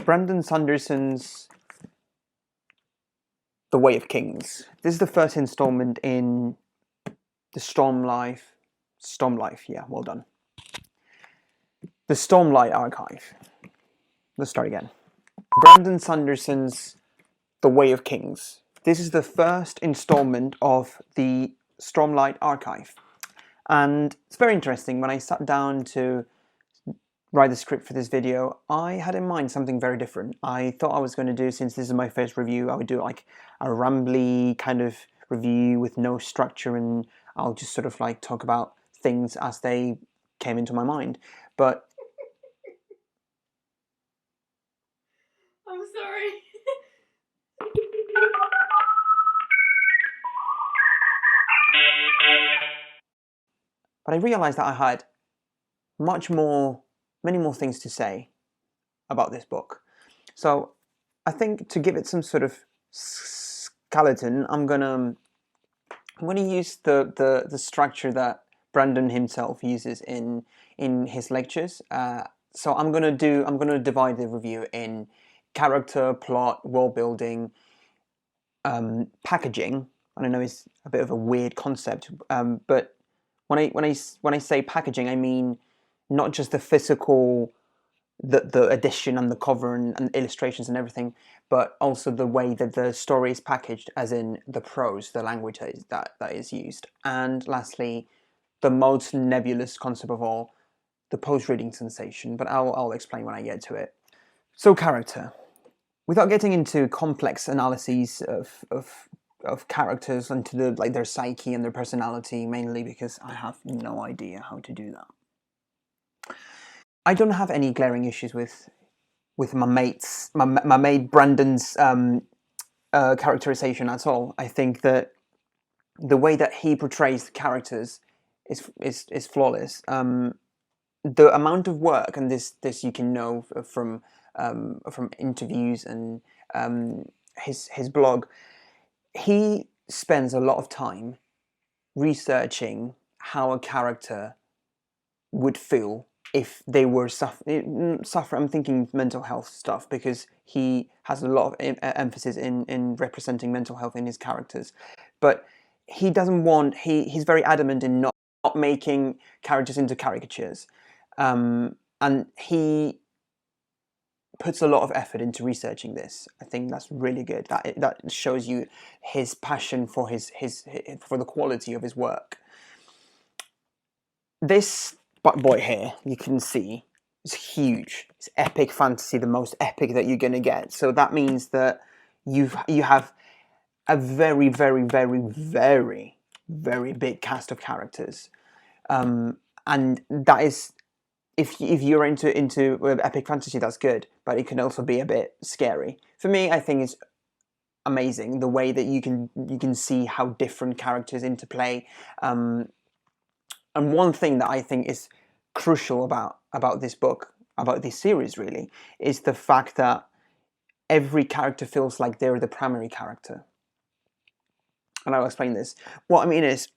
Brandon Sanderson's The Way of Kings. This is the first installment in the Stormlight, yeah, well done. The Stormlight Archive. Let's start again. Brandon Sanderson's The Way of Kings. This is the first installment of the Stormlight Archive. And it's very interesting. When I sat down to write the script for this video, I had in mind something very different. I thought I was going to do, since this is my first review, I would do like a rambly kind of review with no structure, and I'll just sort of like talk about things as they came into my mind. But I'm sorry. But I realized that I had many more things to say about this book. So I think to give it some sort of skeleton, I'm gonna use the structure that Brandon himself uses in his lectures. So I'm gonna divide the review in character, plot, world building, packaging. I know it's a bit of a weird concept, but when I say packaging, I mean not just the physical, the edition and the cover and illustrations and everything, but also the way that the story is packaged, as in the prose, the language that is used. And lastly, the most nebulous concept of all, the post-reading sensation, but I'll explain when I get to it. So character. Without getting into complex analyses of characters and to their psyche and their personality, mainly because I have no idea how to do that. I don't have any glaring issues with my mate Brandon's characterization at all. I think that the way that he portrays the characters is flawless. The amount of work, and this you can know from interviews and his blog, he spends a lot of time researching how a character would feel if they were suffering. I'm thinking mental health stuff, because he has a lot of emphasis in representing mental health in his characters. But he doesn't want, he's very adamant in not making characters into caricatures. And he puts a lot of effort into researching this. I think that's really good. That shows you his passion for for the quality of his work. This boy here, you can see, is huge. It's epic fantasy, the most epic that you're gonna get. So that means that you have a very, very, very, very, very big cast of characters, and that is, if you're into epic fantasy, that's good. But it can also be a bit scary. For me, I think it's amazing the way that you can see how different characters interplay. And one thing that I think is crucial about this book, about this series really, is the fact that every character feels like they're the primary character. And I'll explain this. What I mean is,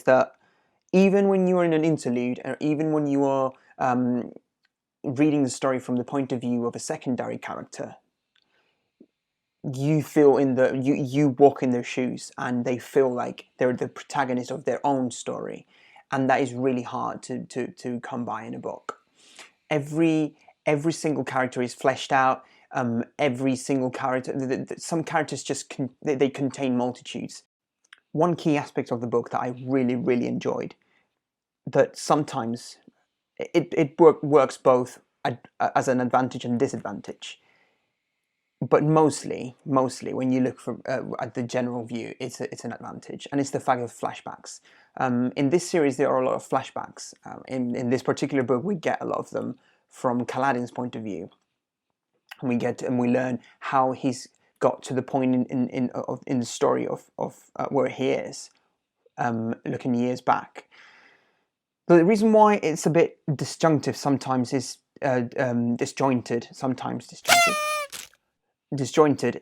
that even when you are in an interlude, or even when you are reading the story from the point of view of a secondary character, you feel you walk in their shoes, and they feel like they're the protagonist of their own story, and that is really hard to come by in a book. Every single character is fleshed out. Every single character, some characters just they contain multitudes. One key aspect of the book that I really enjoyed, that sometimes it works both as an advantage and disadvantage, but mostly when you look at the general view, it's an advantage, and it's the fact of flashbacks. In this series, there are a lot of flashbacks. In this particular book, we get a lot of them from Kaladin's point of view, and we learn how he's got to the point in the story of where he is, looking years back. The reason why it's a bit disjunctive sometimes is disjointed.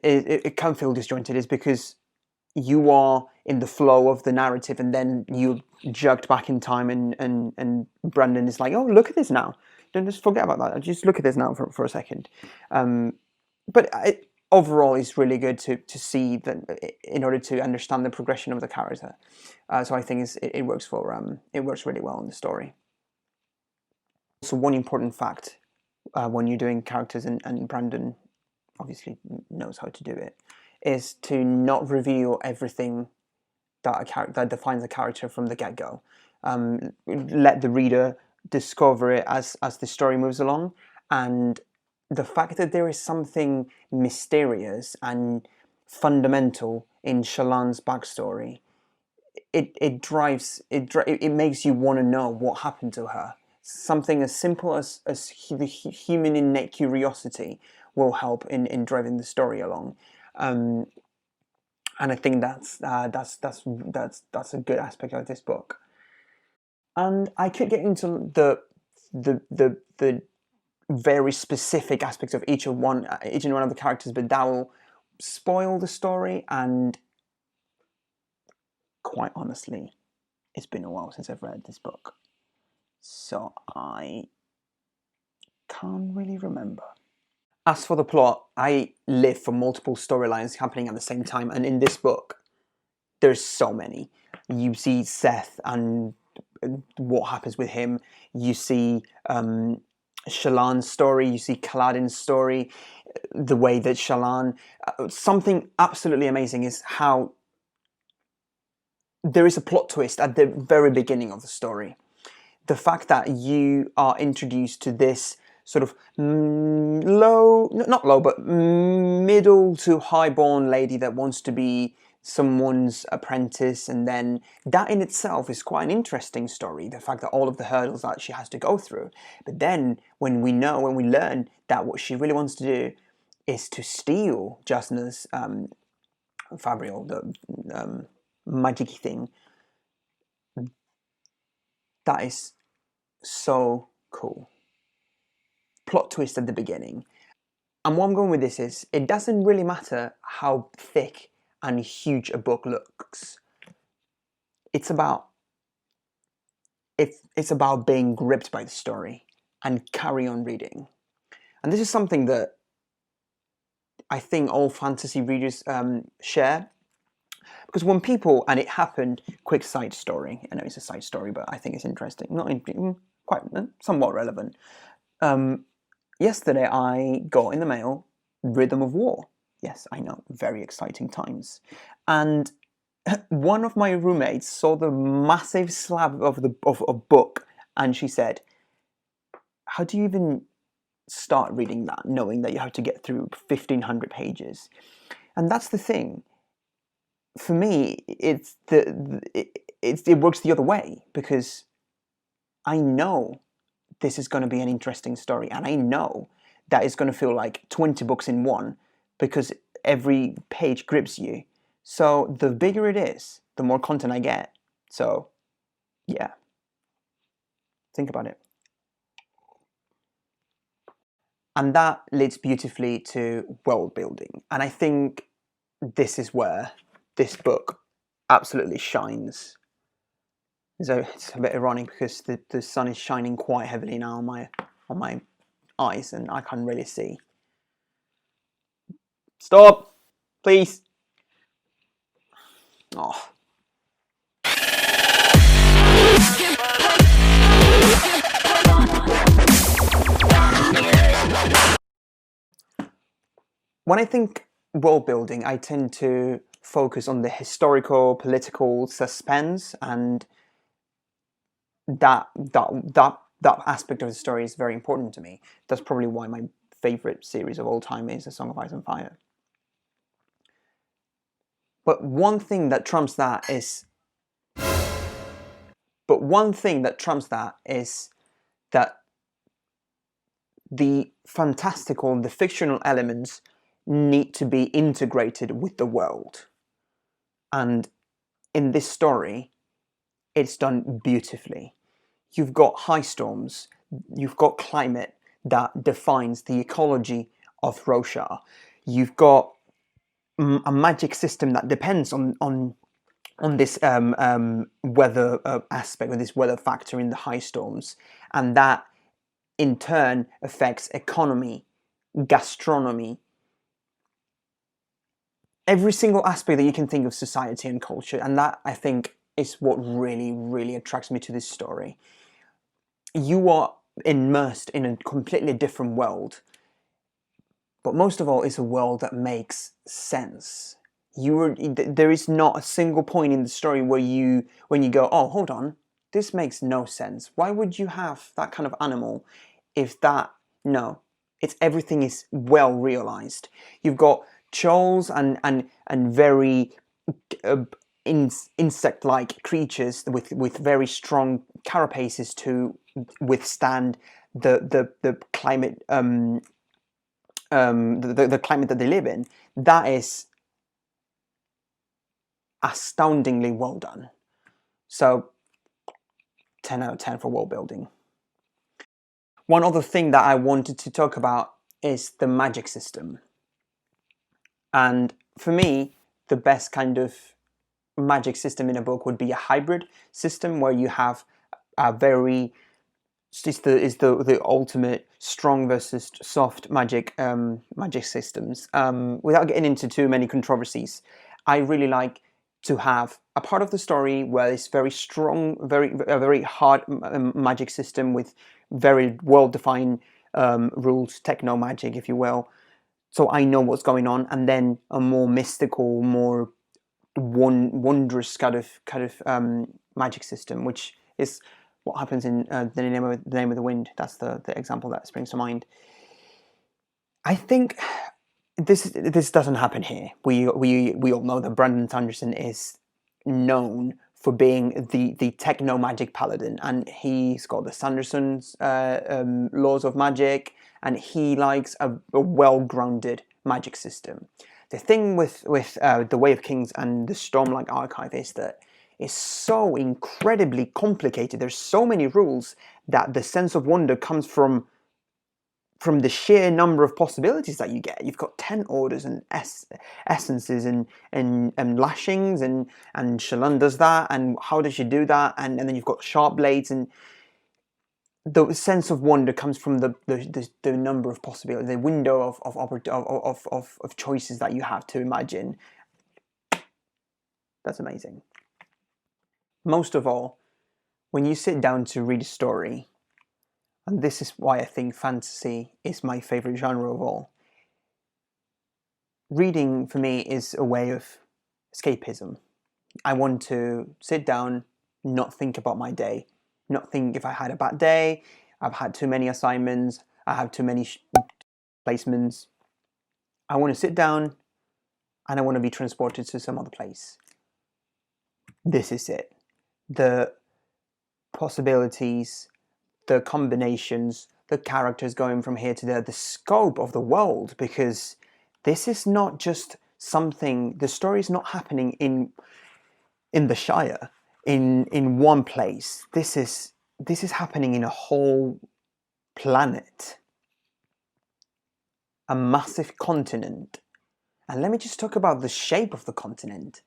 It can feel disjointed, is because you are in the flow of the narrative, and then you're jerked back in time, and Brandon is like, oh, look at this now. Don't just forget about that. Just look at this now for a second. But overall, it's really good to see that in order to understand the progression of the character. So I think it works really well in the story. So one important fact when you're doing characters, and Brandon obviously knows how to do it, is to not reveal everything that defines a character from the get-go. Let the reader discover it as the story moves along, and the fact that there is something mysterious and fundamental in Shallan's backstory, it makes you want to know what happened to her. Something as simple as the human innate curiosity will help in driving the story along. And I think that's a good aspect of this book. And I could get into the very specific aspects of each and one of the characters, but that will spoil the story. And quite honestly, it's been a while since I've read this book, so I can't really remember. As for the plot, I live for multiple storylines happening at the same time, and in this book, there's so many. You see Seth and what happens with him. You see Shallan's story. You see Kaladin's story. The way that Shallan... something absolutely amazing is how there is a plot twist at the very beginning of the story. The fact that you are introduced to this sort of not low, but middle to high-born lady that wants to be someone's apprentice, and then that in itself is quite an interesting story, the fact that all of the hurdles that she has to go through. But then when we learn that what she really wants to do is to steal Jasna's fabrial, the magic-y thing, that is so cool. Plot twist at the beginning. And what I'm going with this is, it doesn't really matter how thick and huge a book looks. It's about being gripped by the story and carry on reading. And this is something that I think all fantasy readers share. Because when people, and it happened, quick side story, I know it's a side story, but I think it's interesting, quite somewhat relevant. Yesterday I got in the mail Rhythm of War. Yes, I know, very exciting times. And one of my roommates saw the massive slab of a book, and she said, "How do you even start reading that, knowing that you have to get through 1,500 pages?" And that's the thing. For me, it works the other way, because I know this is going to be an interesting story, and I know that it's going to feel like 20 books in one, because every page grips you. So the bigger it is, the more content I get. So yeah, think about it. And that leads beautifully to world building, and I think this is where this book absolutely shines. So it's a bit ironic because the sun is shining quite heavily now on my eyes, and I can't really see. Stop, please. Oh. When I think world building, I tend to focus on the historical, political suspense, and that aspect of the story is very important to me. That's probably why my favorite series of all time is A Song of Ice and Fire. But one thing that trumps that is that the fantastical, the fictional elements need to be integrated with the world. And in this story, it's done beautifully. You've got high storms, you've got climate that defines the ecology of Roshar. You've got a magic system that depends on this weather aspect, or this weather factor in the high storms, and that in turn affects economy, gastronomy, every single aspect that you can think of society and culture. And that, I think, is what really, really attracts me to this story. You are immersed in a completely different world, but most of all, it's a world that makes sense. There is not a single point in the story when you go, oh, hold on, this makes no sense. Why would you have that kind of animal if that? No, everything is well realized. You've got trolls and very insect-like creatures with very strong carapaces to withstand the climate the climate that they live in. That is astoundingly well done. So 10 out of 10 for world building. One other thing that I wanted to talk about is the magic system. And for me, the best kind of magic system in a book would be a hybrid system where you have a very is the ultimate strong versus soft magic systems. Without getting into too many controversies, I really like to have a part of the story where it's very strong, a very hard magic system with very well-defined rules, techno magic, if you will. So I know what's going on, and then a more mystical, more wondrous kind of magic system, which is what happens in the name of the wind. That's the example that springs to mind. I think this doesn't happen here. We all know that Brandon Sanderson is known for being the techno magic paladin, and he's got the Sanderson's laws of magic, and he likes a well-grounded magic system. The thing with the Way of Kings and the Stormlight Archive is that it's so incredibly complicated. There's so many rules that the sense of wonder comes from the sheer number of possibilities that you get. You've got 10 orders and essences and lashings, and Shalon does that, and how does she do that, and then you've got sharp blades, and the sense of wonder comes from the number of possibilities, the window of choices that you have to imagine. That's amazing. Most of all, when you sit down to read a story, and this is why I think fantasy is my favorite genre of all, reading for me is a way of escapism. I want to sit down, not think about my day, not think if I had a bad day, I've had too many assignments, I have too many placements. I want to sit down and I want to be transported to some other place. This is it. The possibilities, the combinations, the characters going from here to there, the scope of the world, because this is not just something, the story is not happening in the Shire, in one place. This is happening in a whole planet, a massive continent. And let me just talk about the shape of the continent.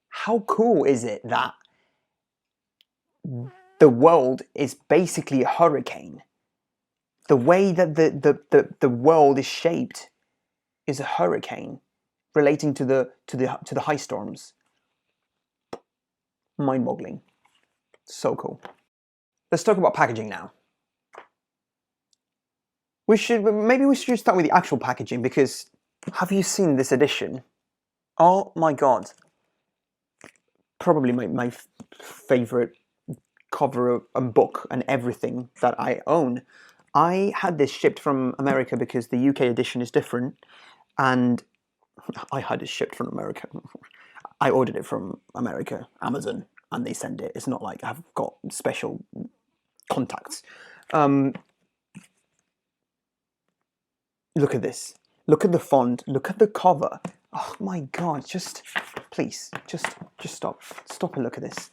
How cool is it that the world is basically a hurricane? The way that the world is shaped is a hurricane relating to the high storms. Mind-boggling. So cool. Let's talk about packaging now. Maybe we should start with the actual packaging, because have you seen this edition? Oh my god. Probably my favorite cover and book and everything that I own. I had this shipped from America because the UK edition is different, and I had it shipped from America. I ordered it from America, Amazon, and they send it. It's not like I've got special contacts. Look at this. Look at the font. Look at the cover. Oh my god! Please, just stop. Stop and look at this.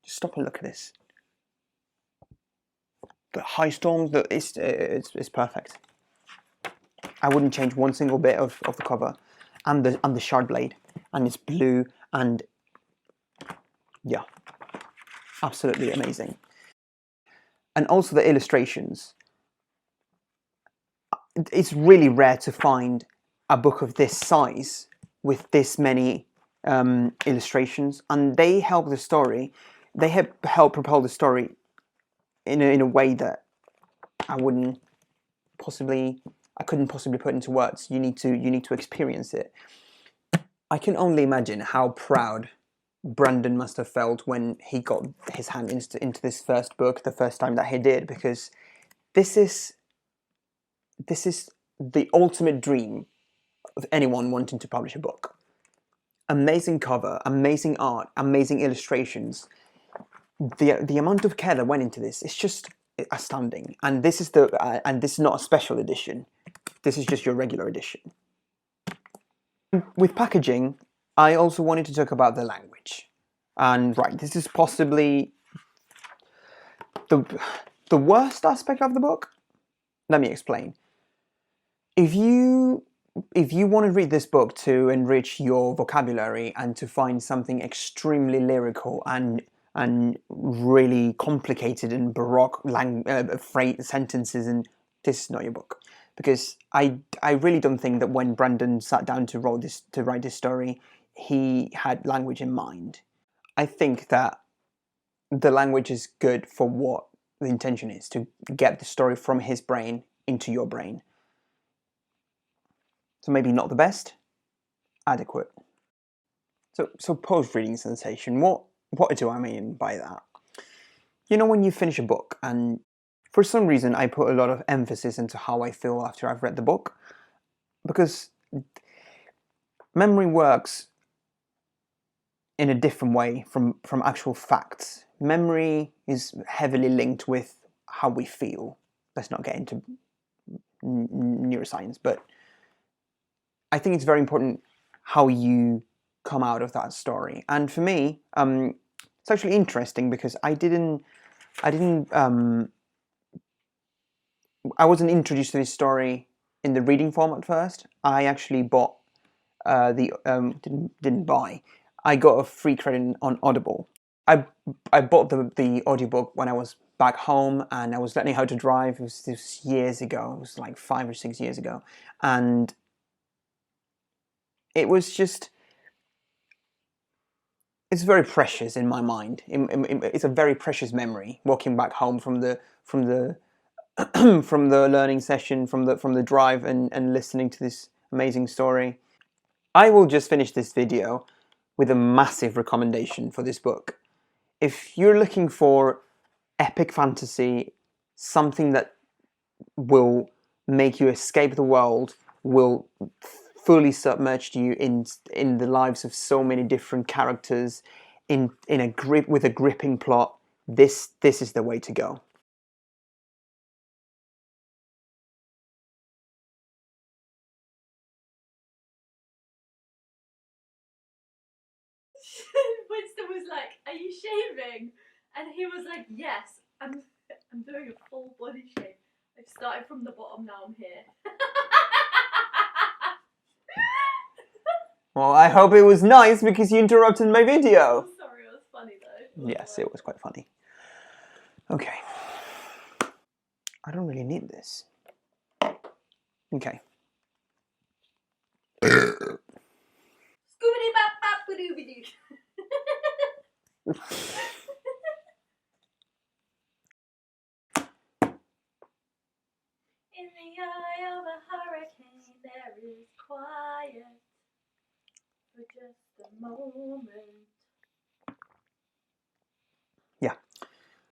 Just stop and look at this. The high storms. It's perfect. I wouldn't change one single bit of the cover, and the shard blade, and it's blue, and yeah, absolutely amazing. And also the illustrations. it's really rare to find a book of this size with this many illustrations, and they help the story. They help propel the story in a way that I couldn't possibly put into words. You need to experience it. I can only imagine how proud Brandon must have felt when he got his hand into this first book the first time that he did, because this is the ultimate dream of anyone wanting to publish a book. Amazing cover, amazing art, amazing illustrations. The amount of care that went into this is just astounding. And this is not a special edition. This is just your regular edition. With packaging, I also wanted to talk about the language. And right, this is possibly the worst aspect of the book. Let me explain. If you want to read this book to enrich your vocabulary and to find something extremely lyrical and really complicated and baroque sentences, and this is not your book, because I really don't think that when Brandon sat down to write this story, he had language in mind. I think that the language is good for what the intention is, to get the story from his brain into your brain. So maybe not the best, adequate. So post-reading sensation, what do I mean by that? You know, when you finish a book, and for some reason I put a lot of emphasis into how I feel after I've read the book, because memory works in a different way from actual facts. Memory is heavily linked with how we feel. Let's not get into neuroscience, but I think it's very important how you come out of that story. And for me, it's actually interesting because I wasn't introduced to this story in the reading form at first. I actually bought didn't buy. I got a free credit on Audible. I bought the audiobook when I was back home and I was learning how to drive. This was years ago. It was like 5 or 6 years ago, and it was just, it's very precious in my mind. It's a very precious memory. Walking back home from the from the learning session, from the drive, and listening to this amazing story. I will just finish this video with a massive recommendation for this book. If you're looking for epic fantasy, something that will make you escape the world, will fully submerge you in the lives of so many different characters, with a gripping plot, this is the way to go. Winston was like, "Are you shaving?" And he was like, "Yes, I'm doing a full body shave. I've started from the bottom, now I'm here." Well, I hope it was nice because you interrupted my video. I'm sorry, it was funny though. Yes, it was quite funny. Okay. I don't really need this. Okay. Scoobity bop bop ba-doo-ba-doo. In the eye of a hurricane, there is quiet for just a moment.